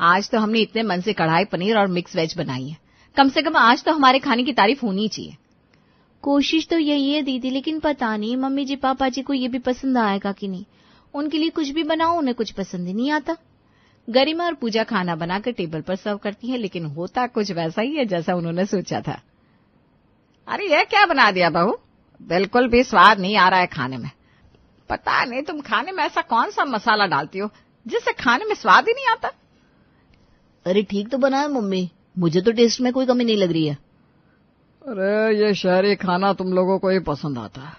आज तो हमने इतने मन से कढ़ाई पनीर और मिक्स वेज बनाई है। कम से कम आज तो हमारे खाने की तारीफ होनी चाहिए। कोशिश तो यही है दीदी, लेकिन पता नहीं मम्मी जी पापा जी को ये भी पसंद आएगा कि नहीं। उनके लिए कुछ भी बनाओ, उन्हें कुछ पसंद ही नहीं आता। गरिमा और पूजा खाना बनाकर टेबल पर सर्व करती है, लेकिन होता कुछ वैसा ही है जैसा उन्होंने सोचा था। अरे यह क्या बना दिया बहू, बिल्कुल भी स्वाद नहीं आ रहा है खाने में। पता नहीं तुम खाने में ऐसा कौन सा मसाला डालती हो जिससे खाने में स्वाद ही नहीं आता। अरे ठीक तो बना है मम्मी, मुझे तो टेस्ट में कोई कमी नहीं लग रही है। अरे ये शहरी खाना तुम लोगों को ही पसंद आता है,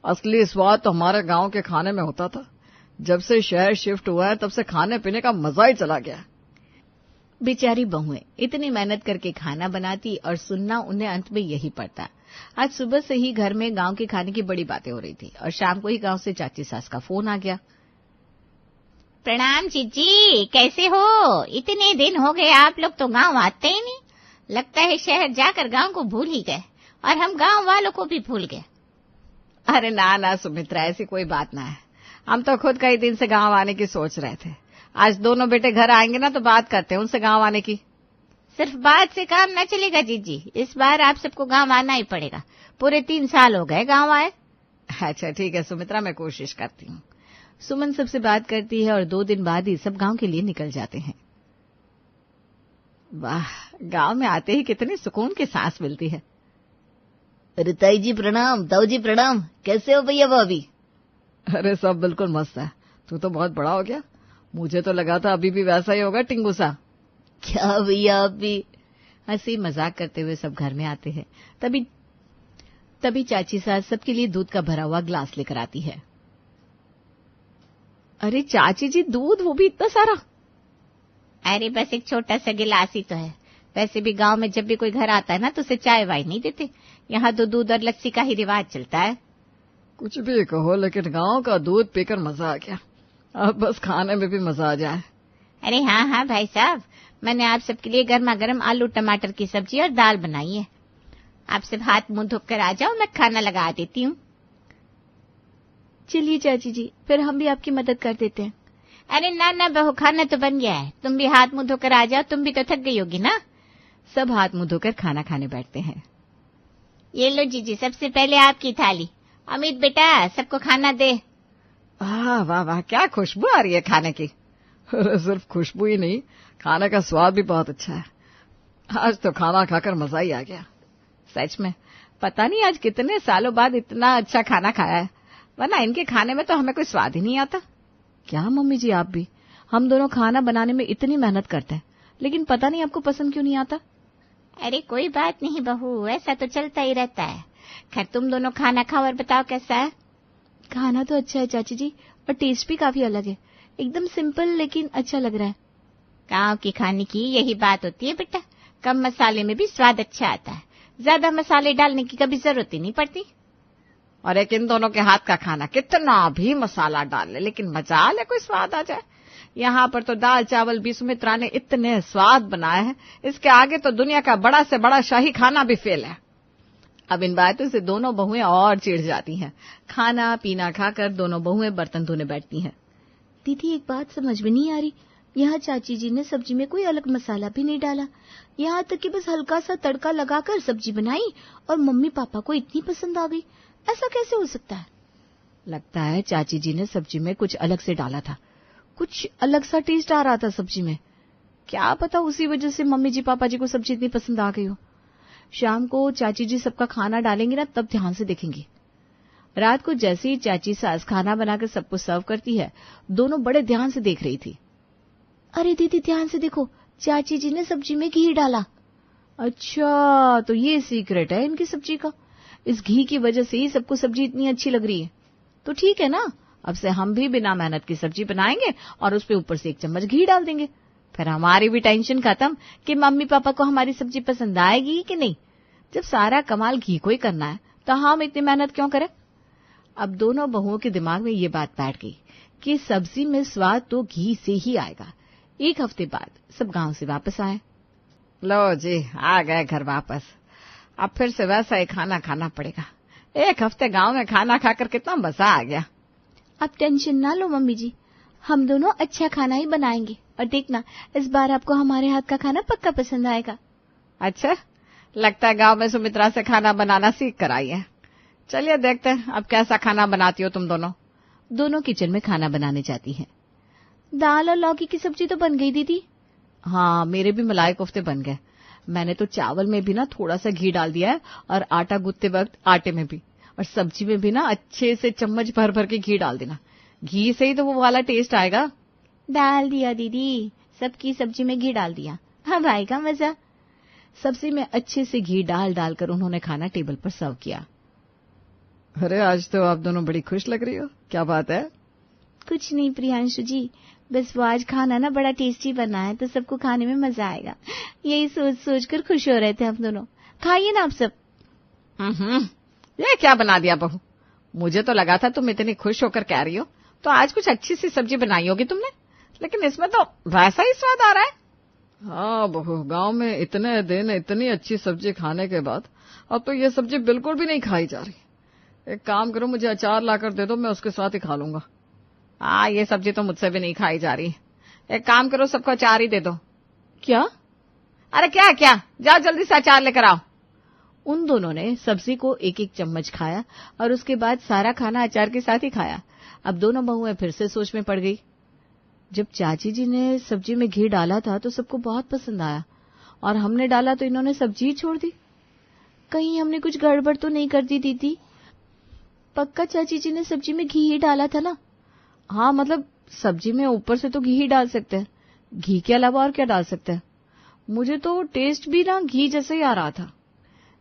असली स्वाद तो हमारे गांव के खाने में होता था। जब से शहर शिफ्ट हुआ है तब से खाने पीने का मजा ही चला गया। बेचारी बहुएं इतनी मेहनत करके खाना बनाती और सुनना उन्हें अंत में यही पड़ता। आज सुबह से ही घर में गांव के खाने की बड़ी बातें हो रही थी और शाम को ही गांव से चाची सास का फोन आ गया। प्रणाम जीजी, कैसे हो? इतने दिन हो गए आप लोग तो गांव आते ही नहीं। लगता है शहर जाकर गांव को भूल ही गए और हम गांव वालों को भी भूल गए। अरे ना ना सुमित्रा, ऐसी कोई बात ना है। हम तो खुद कई दिन से गांव आने की सोच रहे थे। आज दोनों बेटे घर आएंगे ना तो बात करते हैं उनसे गांव आने की। सिर्फ बात से काम न चलेगा जीजी, इस बार आप सबको गांव आना ही पड़ेगा। पूरे 3 साल हो गए गांव आए। अच्छा ठीक है सुमित्रा, मैं कोशिश करती हूँ। सुमन सबसे बात करती है और 2 दिन बाद ही सब गांव के लिए निकल जाते हैं। वाह, गांव में आते ही कितनी सुकून की सांस मिलती है। अरे ताई जी प्रणाम, ताऊ जी प्रणाम, कैसे हो भैया भाभी? अरे सब बिल्कुल मस्त है। तू तो बहुत बड़ा हो गया, मुझे तो लगा था अभी भी वैसा ही होगा टिंगू सा। क्या भैया आप भी? हंसी मजाक करते हुए सब घर में आते हैं। तभी चाची सास सबके लिए दूध का भरा हुआ ग्लास लेकर आती है। अरे चाची जी, दूध, वो भी इतना सारा? अरे बस एक छोटा सा गिलास ही तो है। वैसे भी गांव में जब भी कोई घर आता है ना तो उसे चाय वाय नहीं देते। यहाँ तो दूध और लस्सी का ही रिवाज चलता है। कुछ भी कहो, लेकिन गांव का दूध पीकर मजा आ गया। अब बस खाने में भी मजा आ जाए। अरे हाँ हाँ भाई साहब, मैंने आप सबके लिए गर्मा गर्म आलू टमाटर की सब्जी और दाल बनाई है। आप सब हाथ मुंह धोकर आ जाओ, मैं खाना लगा देती हूँ। चलिए चाची जी, फिर हम भी आपकी मदद कर देते हैं। अरे ना ना बहू, खाना तो बन गया है, तुम भी हाथ मुंह धोकर आ जाओ, तुम भी तो थक गई होगी ना। सब हाथ मुंह धोकर खाना खाने बैठते हैं। ये लो जीजी, सबसे पहले आपकी थाली। अमित बेटा, सबको खाना दे। वाह वाह वाह, क्या खुशबू आ रही है खाने की। अरे सिर्फ खुशबू ही नहीं, खाने का स्वाद भी बहुत अच्छा है। आज तो खाना खाकर मजा ही आ गया। सच में पता नहीं आज कितने सालों बाद इतना अच्छा खाना खाया है, वरना इनके खाने में तो हमें कोई स्वाद ही नहीं आता। क्या मम्मी जी, आप भी? हम दोनों खाना बनाने में इतनी मेहनत करते हैं, लेकिन पता नहीं आपको पसंद क्यों नहीं आता। अरे कोई बात नहीं बहू, ऐसा तो चलता ही रहता है। खैर तुम दोनों खाना खाओ और बताओ कैसा है। खाना तो अच्छा है चाची जी, और टेस्ट भी काफी अलग है। एकदम सिंपल लेकिन अच्छा लग रहा है। गांव के खाने की यही बात होती है बेटा, कम मसाले में भी स्वाद अच्छा आता है। ज्यादा मसाले डालने की कभी जरूरत ही नहीं पड़ती। और एक इन दोनों के हाथ का खाना कितना भी मसाला डाल ले, लेकिन मजा ले कोई स्वाद आ जाए। यहाँ पर तो दाल चावल भी सुमित्रा ने इतने स्वाद बनाए हैं, इसके आगे तो दुनिया का बड़ा से बड़ा शाही खाना भी फेल है। अब इन बातों से दोनों बहुएं और चिढ़ जाती हैं। खाना पीना खाकर दोनों बहुएं बर्तन धोने बैठती हैं। दीदी एक बात समझ में नहीं आ रही, यहाँ चाची जी ने सब्जी में कोई अलग मसाला भी नहीं डाला, यहाँ तक कि बस हल्का सा तड़का लगाकर सब्जी बनाई और मम्मी पापा को इतनी पसंद आ गई। ऐसा कैसे हो सकता है? लगता है चाची जी ने सब्जी में कुछ अलग से डाला था, कुछ अलग सा टेस्ट आ रहा था सब्जी में। क्या पता उसी वजह से मम्मी जी पापा जी को सब्जी इतनी पसंद आ गई हो। शाम को चाची जी सबका खाना डालेंगे ना, तब ध्यान से देखेंगे। रात को जैसे ही चाची सास खाना बनाकर सबको सर्व करती है, दोनों बड़े ध्यान से देख रही थी। अरे दीदी ध्यान से देखो, चाची जी ने सब्जी में घी डाला। अच्छा, तो ये सीक्रेट है इनकी सब्जी का। इस घी की वजह से ही सबको सब्जी इतनी अच्छी लग रही है। तो ठीक है ना, अब से हम भी बिना मेहनत की सब्जी बनाएंगे और उस पे ऊपर से 1 चम्मच घी डाल देंगे। फिर हमारी भी टेंशन खत्म कि मम्मी पापा को हमारी सब्जी पसंद आएगी कि नहीं। जब सारा कमाल घी को ही करना है तो हम इतनी मेहनत क्यों करें। अब दोनों बहुओं के दिमाग में ये बात बैठ गई कि सब्जी में स्वाद तो घी से ही आएगा। 1 हफ्ते बाद सब गांव से वापस आए। लो जी, आ गए घर वापस। अब फिर से वैसा ही खाना खाना पड़ेगा। 1 हफ्ते गांव में खाना खाकर कितना मजा आ गया। आप टेंशन ना लो मम्मी जी, हम दोनों अच्छा खाना ही बनाएंगे और देखना इस बार आपको हमारे हाथ का खाना पक्का पसंद आएगा। अच्छा, लगता है गांव में सुमित्रा से खाना बनाना सीख कर आई है। चलिए देखते हैं अब कैसा खाना बनाती हो तुम दोनों। दोनों किचन में खाना बनाने जाती हैं। दाल और लौकी की सब्जी तो बन गई दीदी। हाँ, मेरे भी मलाई कोफ्ते बन गए। मैंने तो चावल में भी ना थोड़ा सा घी डाल दिया है और आटा गूंथते वक्त आटे में भी, और सब्जी में भी ना अच्छे से चम्मच भर भर के घी डाल देना। घी से ही तो वो वाला टेस्ट आएगा। डाल दिया दीदी, सबकी सब्जी में घी डाल दिया, अब आएगा मजा। सब्जी में अच्छे से घी डाल डालकर उन्होंने खाना टेबल पर सर्व किया। अरे आज तो आप दोनों बड़ी खुश लग रही हो, क्या बात है? कुछ नहीं प्रियांशु जी, बस वो आज खाना ना बड़ा टेस्टी बना है तो सबको खाने में मजा आएगा, यही सोच सोच कर खुश हो रहे थे हम दोनों। खाइए ना आप सब। ये क्या बना दिया बहू? मुझे तो लगा था तुम इतनी खुश होकर कह रही हो तो आज कुछ अच्छी सी सब्जी बनाई होगी तुमने, लेकिन इसमें तो वैसा ही स्वाद आ रहा है। हाँ बहू, गांव में इतने दिन इतनी अच्छी सब्जी खाने के बाद अब तो ये सब्जी बिल्कुल भी नहीं खाई जा रही। एक काम करो, मुझे अचार लाकर दे दो, मैं उसके साथ ही खा लूंगा। हाँ, ये सब्जी तो मुझसे भी नहीं खाई जा रही। एक काम करो, सबको अचार ही दे दो। क्या? अरे क्या क्या, जाओ जल्दी से अचार लेकर आओ। उन दोनों ने सब्जी को एक एक चम्मच खाया और उसके बाद सारा खाना अचार के साथ ही खाया। अब दोनों बहुएं फिर से सोच में पड़ गई। जब चाची जी ने सब्जी में घी डाला था तो सबको बहुत पसंद आया, और हमने डाला तो इन्होंने सब्जी ही छोड़ दी। कहीं हमने कुछ गड़बड़ तो नहीं कर दी दीदी? पक्का चाची जी ने सब्जी में घी ही डाला था ना? हाँ, मतलब सब्जी में ऊपर से तो घी ही डाल सकते हैं, घी के अलावा और क्या डाल सकते हैं? मुझे तो टेस्ट भी ना घी जैसे ही आ रहा था।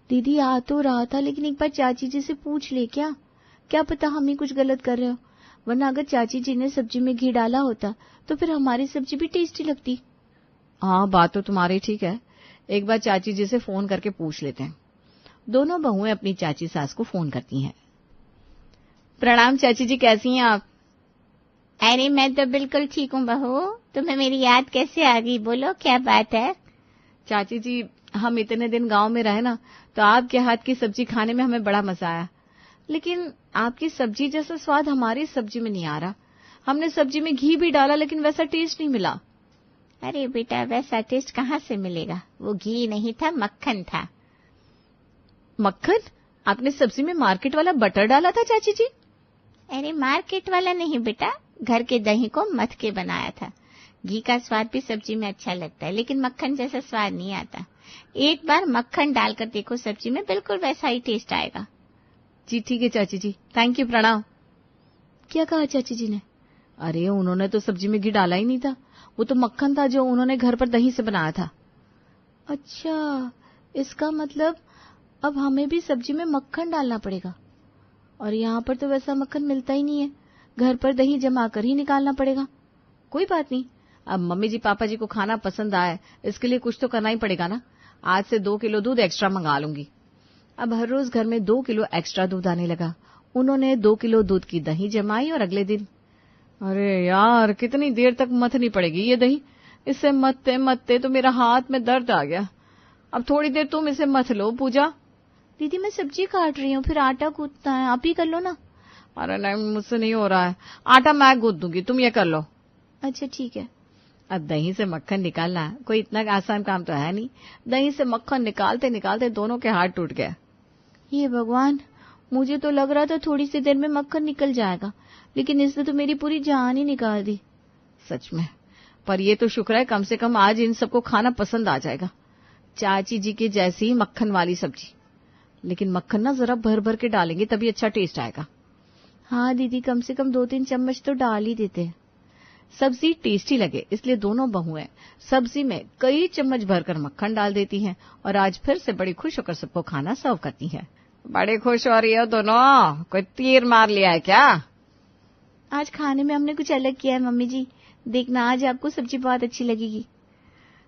दीदी आ तो रहा था, लेकिन एक बार चाची जी से पूछ ले क्या पता हम ही कुछ गलत कर रहे हो, वरना अगर चाची जी ने सब्जी में घी डाला होता तो फिर हमारी सब्जी भी टेस्टी लगती। हाँ, बात तो तुम्हारी ठीक है, एक बार चाची जी से फोन करके पूछ लेते हैं। दोनों बहुएं अपनी चाची सास को फोन करती हैं। प्रणाम चाची जी, कैसी हैं आप? अरे मैं तो बिल्कुल ठीक हूँ बहू, तुम्हें मेरी याद कैसे आ गई, बोलो क्या बात है? चाची जी, हम इतने दिन गांव में रहे ना, तो आपके हाथ की सब्जी खाने में हमें बड़ा मजा आया, लेकिन आपकी सब्जी जैसा स्वाद हमारी सब्जी में नहीं आ रहा। हमने सब्जी में घी भी डाला लेकिन वैसा टेस्ट नहीं मिला। अरे बेटा, वैसा टेस्ट कहाँ से मिलेगा, वो घी नहीं था, मक्खन था। मक्खन? आपने सब्जी में मार्केट वाला बटर डाला था चाची जी? अरे मार्केट वाला नहीं बेटा, घर के दही को मथ के बनाया था। घी का स्वाद भी सब्जी में अच्छा लगता है, लेकिन मक्खन जैसा स्वाद नहीं आता। एक बार मक्खन डालकर देखो सब्जी में, बिल्कुल वैसा ही टेस्ट आएगा। जी ठीक है चाची जी, थैंक यू, प्रणाम। क्या कहा चाची जी ने? अरे उन्होंने तो सब्जी में घी डाला ही नहीं था, वो तो मक्खन था जो उन्होंने घर पर दही से बनाया था। अच्छा, इसका मतलब अब हमें भी सब्जी में मक्खन डालना पड़ेगा, और यहाँ पर तो वैसा मक्खन मिलता ही नहीं है, घर पर दही जमा कर ही निकालना पड़ेगा। कोई बात नहीं, अब मम्मी जी पापा जी को खाना पसंद आए, इसके लिए कुछ तो करना ही पड़ेगा ना। आज से 2 किलो दूध एक्स्ट्रा मंगा लूंगी। अब हर रोज घर में 2 किलो एक्स्ट्रा दूध आने लगा। उन्होंने 2 किलो दूध की दही जमाई और अगले दिन, अरे यार कितनी देर तक मथनी पड़ेगी ये दही, इससे मथते मथते तो मेरा हाथ में दर्द आ गया। अब थोड़ी देर तुम इसे मथ लो पूजा। दीदी मैं सब्जी काट रही हूँ, फिर आटा गूंथना है, आप ही कर लो ना। अरे नहीं, मुझसे नहीं हो रहा है, आटा मैं गूंथ दूंगी, तुम ये कर लो। अच्छा ठीक है। अब दही से मक्खन निकालना कोई इतना आसान काम तो है नहीं। दही से मक्खन निकालते निकालते दोनों के हाथ टूट गए। ये भगवान, मुझे तो लग रहा था थोड़ी सी देर में मक्खन निकल जाएगा, लेकिन इसने तो मेरी पूरी जान ही निकाल दी। सच में, पर ये तो शुक्र है कम से कम आज इन सबको खाना पसंद आ जाएगा, चाची जी के जैसी ही मक्खन वाली सब्जी। लेकिन मक्खन ना जरा भर भर के डालेंगे तभी अच्छा टेस्ट आएगा। हाँ दीदी, कम से कम 2-3 चम्मच तो डाल ही देते हैं। सब्जी टेस्टी लगे इसलिए दोनों बहुएं सब्जी में कई चम्मच भरकर मक्खन डाल देती हैं और आज फिर से बड़ी खुश होकर सबको खाना सर्व करती हैं। बड़े खुश हो रही हो दोनों, कोई तीर मार लिया है क्या? आज खाने में हमने कुछ अलग किया है मम्मी जी, देखना आज आपको सब्जी बहुत अच्छी लगेगी।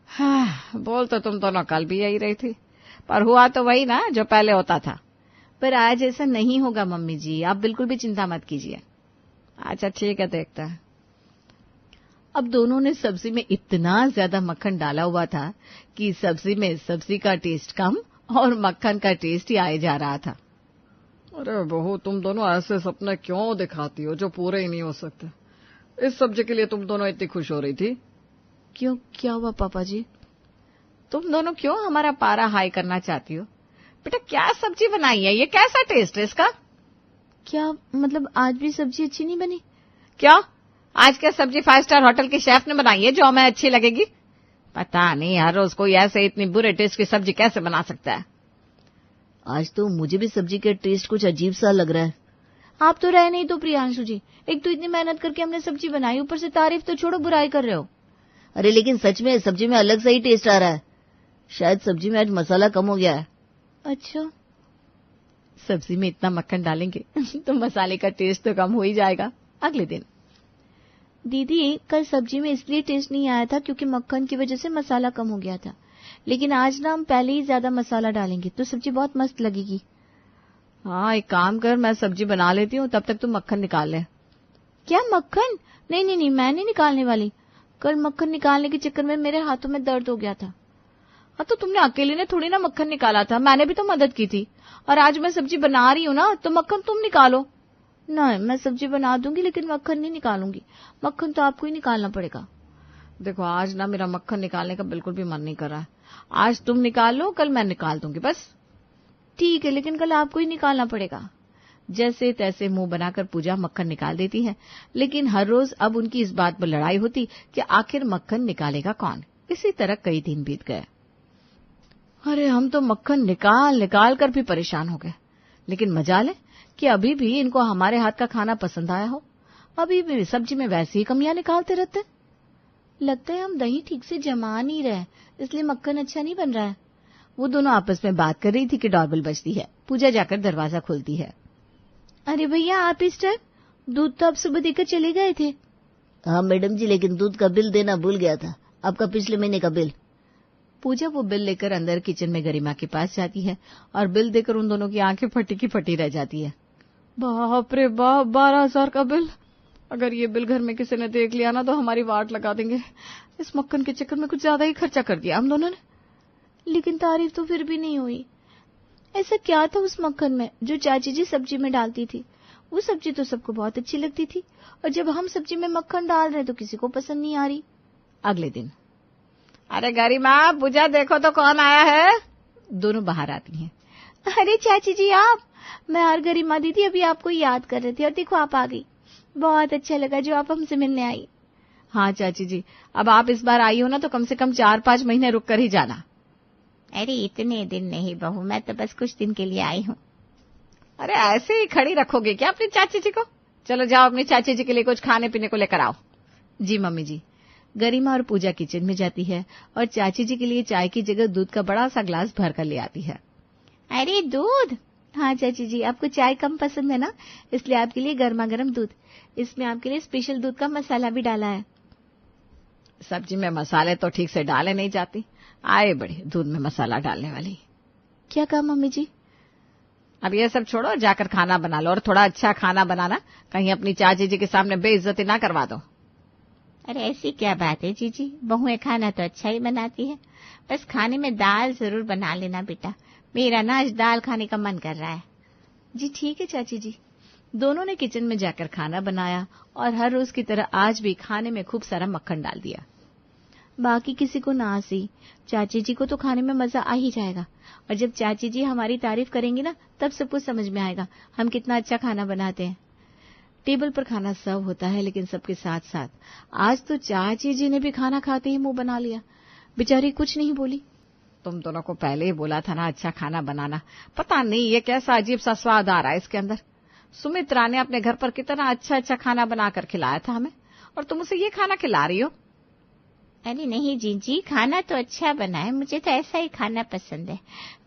हाँ, बोल तो तुम दोनों कल भी यही रही थी, पर हुआ तो वही ना जो पहले होता था। पर आज ऐसा नहीं होगा मम्मी जी, आप बिल्कुल भी चिंता मत कीजिए। अच्छा ठीक है, देखता है। अब दोनों ने सब्जी में इतना ज्यादा मक्खन डाला हुआ था कि सब्जी में सब्जी का टेस्ट कम और मक्खन का टेस्ट ही आए जा रहा था। अरे बहू, तुम दोनों ऐसे सपने क्यों दिखाती हो जो पूरे ही नहीं हो सकते? इस सब्जी के लिए तुम दोनों इतनी खुश हो रही थी? क्यों, क्या हुआ पापा जी? तुम दोनों क्यों हमारा पारा हाई करना चाहती हो? बेटा क्या सब्जी बनाई है, ये कैसा टेस्ट है इसका? क्या मतलब आज भी सब्जी अच्छी नहीं बनी? क्या आज क्या सब्जी 5 स्टार होटल के शेफ ने बनाई है जो हमें अच्छी लगेगी? पता नहीं हर रोज कोई ऐसे इतनी बुरे टेस्ट की सब्जी कैसे बना सकता है। आज तो मुझे भी सब्जी का टेस्ट कुछ अजीब सा लग रहा है। आप तो रहे नहीं तो प्रियांशु जी, एक तो इतनी मेहनत करके हमने सब्जी बनाई, ऊपर से तारीफ तो छोड़ो बुराई कर रहे हो। अरे लेकिन सच में सब्जी में अलग सा ही टेस्ट आ रहा है। शायद सब्जी में आज मसाला कम हो गया है। अच्छा, सब्जी में इतना मक्खन डालेंगे तो मसाले का टेस्ट तो कम हो ही जाएगा। अगले दिन, दीदी कल सब्जी में इसलिए टेस्ट नहीं आया था क्योंकि मक्खन की वजह से मसाला कम हो गया था, लेकिन आज ना हम पहले ही ज्यादा मसाला डालेंगे तो सब्जी बहुत मस्त लगेगी। हाँ एक काम कर, मैं सब्जी बना लेती हूँ, तब तक तुम मक्खन निकाल ले। क्या मक्खन? नहीं नहीं नहीं, मैं नहीं निकालने वाली। कल मक्खन निकालने के चक्कर में मेरे हाथों में दर्द हो गया था। हाँ तो तुमने अकेले ने थोड़ी ना मक्खन निकाला था, मैंने भी तो मदद की थी। और आज मैं सब्जी बना रही हूँ ना, तो मक्खन तुम निकालो। नहीं, मैं सब्जी बना दूंगी लेकिन मक्खन नहीं निकालूंगी। मक्खन तो आपको ही निकालना पड़ेगा। देखो आज ना मेरा मक्खन निकालने का बिल्कुल भी मन नहीं कर रहा है। आज तुम निकाल लो, कल मैं निकाल दूंगी बस। ठीक है, लेकिन कल आपको ही निकालना पड़ेगा। जैसे तैसे मुंह बनाकर पूजा मक्खन निकाल देती है, लेकिन हर रोज अब उनकी इस बात पर लड़ाई होती कि आखिर मक्खन निकालेगा कौन। इसी तरह कई दिन बीत गए। अरे हम तो मक्खन निकाल निकाल कर भी परेशान हो गए, लेकिन मजाल है कि अभी भी इनको हमारे हाथ का खाना पसंद आया हो। अभी भी सब्जी में वैसी ही कमियां निकालते रहते। लगता है हम दही ठीक से जमा नहीं रहे, इसलिए मक्खन अच्छा नहीं बन रहा है। वो दोनों आपस में बात कर रही थी कि डोरबेल बजती है। पूजा जाकर दरवाजा खोलती है। अरे भैया, आप इस टाइम? दूध तो आप सुबह देकर चले गए थे। हाँ मैडम जी, लेकिन दूध का बिल देना भूल गया था, आपका पिछले महीने का बिल। पूजा वो बिल लेकर अंदर किचन में गरिमा के पास जाती है और बिल देकर उन दोनों की आंखें फटी की फटी रह जाती है। बाप रे बाप, 12,000 का बिल। अगर ये बिल घर में किसी ने देख लिया ना तो हमारी वाट लगा देंगे। इस मक्खन के चक्कर में कुछ ज्यादा ही खर्चा कर दिया हम दोनों ने। लेकिन तारीफ तो फिर भी नहीं हुई। ऐसा क्या था उस मक्खन में जो चाची जी सब्जी में डालती थी? वो सब्जी तो सबको बहुत अच्छी लगती थी, और जब हम सब्जी में मक्खन डाल रहे तो किसी को पसंद नहीं आ रही। अगले दिन, अरे गरिमा, पूजा देखो तो कौन आया है। दोनों बाहर आती हैं। अरे चाची जी आप? मैं और गरिमा दीदी अभी आपको याद कर रहे थे और देखो आप आ गई। बहुत अच्छा लगा जो आप हमसे मिलने आई। हाँ चाची जी, अब आप इस बार आई हो ना तो कम से कम 4-5 महीने रुक कर ही जाना। अरे इतने दिन नहीं बहू, मैं तो बस कुछ दिन के लिए आई हूँ। अरे ऐसे ही खड़ी रखोगे क्या अपनी चाची जी को? चलो जाओ अपनी चाची जी के लिए कुछ खाने पीने को लेकर आओ। जी मम्मी जी। गरिमा और पूजा किचन में जाती है और चाची जी के लिए चाय की जगह दूध का बड़ा सा ग्लास भर कर ले आती है। अरे दूध? हाँ चाची जी, आपको चाय कम पसंद है ना, इसलिए आपके लिए गर्मा गर्म दूध। इसमें आपके लिए स्पेशल दूध का मसाला भी डाला है। सब्जी में मसाले तो ठीक से डाले नहीं जाती, आए बड़े दूध में मसाला डालने वाली। क्या कहा मम्मी जी? अब ये सब छोड़ो, जाकर खाना बना लो, और थोड़ा अच्छा खाना बनाना, कहीं अपनी चाची जी के सामने बेइज्जती ना करवा दो। अरे ऐसी क्या बात है जीजी, बहुएं खाना तो अच्छा ही बनाती है, बस खाने में दाल जरूर बना लेना बेटा। मेरा ना आज दाल खाने का मन कर रहा है। जी ठीक है चाची जी। दोनों ने किचन में जाकर खाना बनाया और हर रोज की तरह आज भी खाने में खूब सारा मक्खन डाल दिया। बाकी किसी को ना सी, चाची जी को तो खाने में मजा आ ही जाएगा, और जब चाची जी हमारी तारीफ करेंगी ना तब सबको समझ में आएगा हम कितना अच्छा खाना बनाते हैं। टेबल पर खाना सर्व होता है, लेकिन सबके साथ साथ आज तो चाची जी ने भी खाना खाते ही मुंह बना लिया। बेचारी कुछ नहीं बोली। तुम दोनों को पहले ही बोला था ना अच्छा खाना बनाना, पता नहीं ये कैसा अजीब सा स्वाद आ रहा है इसके अंदर। सुमित्रा ने अपने घर पर कितना अच्छा अच्छा खाना बनाकर खिलाया था हमें, और तुम उसे ये खाना खिला रही हो। अरे नहीं जीजी, खाना तो अच्छा बना है, मुझे तो ऐसा ही खाना पसंद है।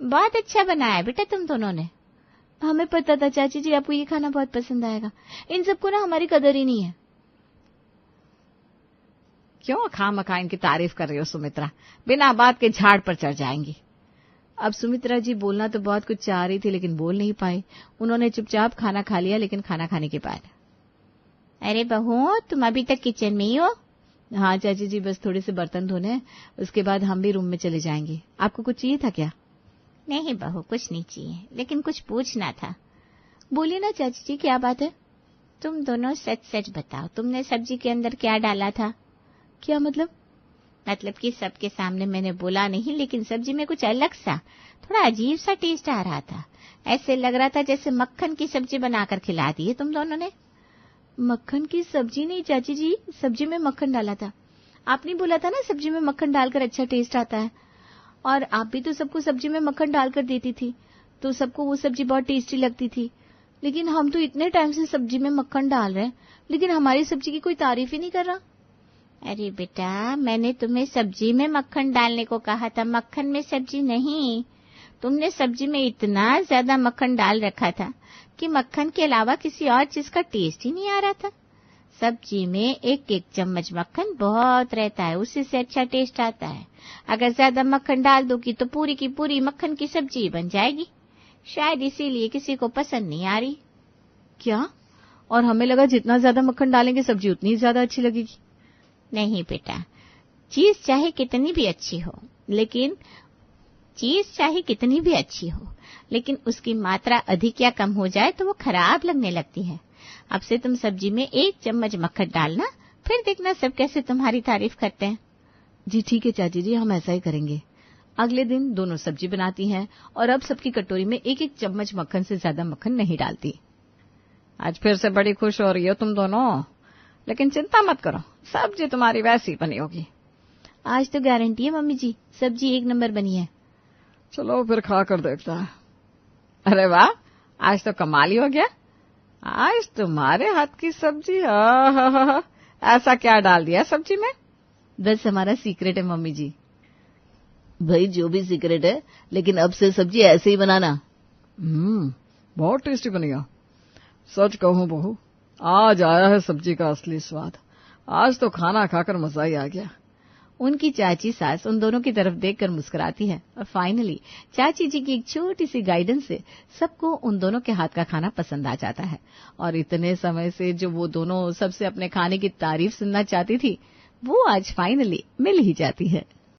बहुत अच्छा बनाया बेटा तुम दोनों ने। हमें पता था चाची जी आपको ये खाना बहुत पसंद आएगा। इन सबको ना हमारी कदर ही नहीं है। क्यों खामखा इनकी तारीफ कर रही हो सुमित्रा, बिना बात के झाड़ पर चढ़ जाएंगी। अब सुमित्रा जी बोलना तो बहुत कुछ चाह रही थी, लेकिन बोल नहीं पाई। उन्होंने चुपचाप खाना खा लिया, लेकिन खाना खाने के बाद, अरे बहू तुम अभी तक किचन में ही हो? हाँ चाची जी, बस थोड़े से बर्तन धोने हैं, उसके बाद हम भी रूम में चले जाएंगे। आपको कुछ चाहिए था क्या? नहीं बहू, कुछ नहीं चाहिए, लेकिन कुछ पूछना था। बोलिए ना चाची जी, क्या बात है? तुम दोनों सच सच बताओ, तुमने सब्जी के अंदर क्या डाला था? क्या मतलब? मतलब कि सबके सामने मैंने बोला नहीं, लेकिन सब्जी में कुछ अलग सा, थोड़ा अजीब सा टेस्ट आ रहा था। ऐसे लग रहा था जैसे मक्खन की सब्जी बनाकर खिला दी है तुम दोनों ने। मक्खन की सब्जी नहीं चाची जी, सब्जी में मक्खन डाला था। आपने बोला था ना सब्जी में मक्खन डालकर अच्छा टेस्ट आता है, और आप भी तो सबको सब्जी में मक्खन डालकर देती थी, तो सबको वो सब्जी बहुत टेस्टी लगती थी। लेकिन हम तो इतने टाइम से सब्जी में मक्खन डाल रहे हैं, लेकिन हमारी सब्जी की कोई तारीफ ही नहीं कर रहा। अरे बेटा, मैंने तुम्हें सब्जी में मक्खन डालने को कहा था, मक्खन में सब्जी नहीं। तुमने सब्जी में इतना ज्यादा मक्खन डाल रखा था कि मक्खन के अलावा किसी और चीज का टेस्ट ही नहीं आ रहा था। सब्जी में एक एक चम्मच मक्खन बहुत रहता है, उसी से अच्छा टेस्ट आता है। अगर ज्यादा मक्खन डाल दोगी तो पूरी की पूरी मक्खन की सब्जी बन जाएगी। शायद इसीलिए किसी को पसंद नहीं आ रही। क्या? और हमें लगा जितना ज्यादा मक्खन डालेंगे सब्जी उतनी ही ज्यादा अच्छी लगेगी। नहीं बेटा, चीज चाहे कितनी भी अच्छी हो, लेकिन उसकी मात्रा अधिक या कम हो जाए तो वो खराब लगने लगती है। अब से तुम सब्जी में 1 चम्मच मक्खन डालना, फिर देखना सब कैसे तुम्हारी तारीफ करते हैं। जी ठीक है चाची जी, हम ऐसा ही करेंगे। अगले दिन दोनों सब्जी बनाती हैं और अब सबकी कटोरी में 1-1 चम्मच मक्खन से ज्यादा मक्खन नहीं डालती। आज फिर से बड़ी खुश हो रही हो तुम दोनों, लेकिन चिंता मत करो, सब्जी तुम्हारी वैसी बनी होगी। आज तो गारंटी है मम्मी जी, सब्जी 1 नंबर बनी है। चलो फिर खा कर देखता है। अरे वाह, आज तो कमाल ही हो गया। आज तुम्हारे हाथ की सब्जी, ऐसा क्या डाल दिया सब्जी में? बस हमारा सीक्रेट है मम्मी जी। भाई जो भी सीक्रेट है, लेकिन अब से सब्जी ऐसे ही बनाना। बहुत टेस्टी बनेगा। सच कहूं बहू, आज आया है सब्जी का असली स्वाद। आज तो खाना खाकर मजा ही आ गया। उनकी चाची सास उन दोनों की तरफ देखकर मुस्कुराती है और फाइनली चाची जी की एक छोटी सी गाइडेंस से सबको उन दोनों के हाथ का खाना पसंद आ जाता है। और इतने समय से जो वो दोनों सबसे अपने खाने की तारीफ सुनना चाहती थी, वो आज फाइनली मिल ही जाती है।